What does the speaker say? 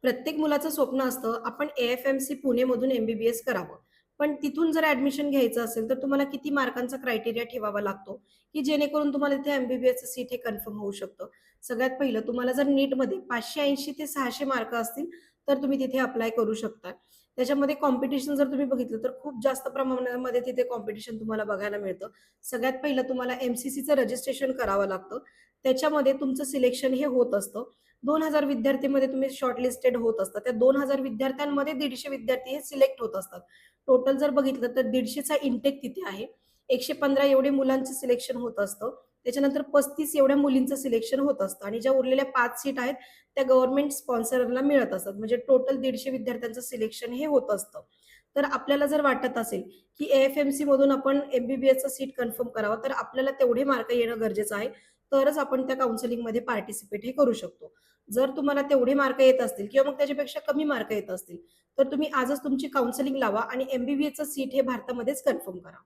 प्रत्येक मुलाचं स्वप्न असतं आपण AFMC पुणेमधून MBBS करावं. पण तिथून जर ॲडमिशन घ्यायचं असेल, तर तुम्हाला किती मार्कांचा क्रायटेरिया ठेवावा लागतो, की जेणेकरून तुम्हाला तिथे MBBSचं सीट हे कन्फर्म होऊ शकतं. सगळ्यात पहिलं तुम्हाला जर नीटमध्ये 580 ते 600 मार्क असतील, तर तुम्ही तिथे अप्लाय करू शकता. त्याच्यामध्ये कॉम्पिटिशन जर तुम्ही बघितलं, तर खूप जास्त प्रमाणामध्ये तिथे कॉम्पिटिशन तुम्हाला बघायला मिळतं. सगळ्यात पहिलं तुम्हाला MCCचं रजिस्ट्रेशन करावं लागतं. त्याच्यामध्ये तुमचं सिलेक्शन हे होत असतं. 2,000 विद्यार्थीमध्ये तुम्ही शॉर्टलिस्टेड होत असतात. त्या 2,000 विद्यार्थ्यांमध्ये 150 विद्यार्थी हे सिलेक्ट होत असतात. टोटल जर बघितलं तर 150चा इंटेक तिथे आहे. 115 एवढे मुलांचं सिलेक्शन होत असतं. त्याच्यानंतर 35 एवढ्या मुलींचं सिलेक्शन होत असतं आणि ज्या उरलेल्या 5 सीट आहेत त्या गव्हर्नमेंट स्पॉन्सरला मिळत असतात. म्हणजे टोटल 150 विद्यार्थ्यांचं सिलेक्शन हे होत असतं. तर आपल्याला जर वाटत असेल, की AFMC मधून आपण MBBSचं सीट कन्फर्म करावं, तर आपल्याला तेवढे मार्क येणं गरजेचं आहे. तरच आपण त्या काउन्सिलिंगमध्ये पार्टिसिपेट हे करू शकतो. जर तुम्हाला तेवढे मार्क येत असतील किंवा मग त्याच्यापेक्षा कमी मार्क येत असतील, तर तुम्ही आजच तुमची काउन्सिलिंग लावा आणि MBBSचं सीट हे भारतामध्येच कन्फर्म करा.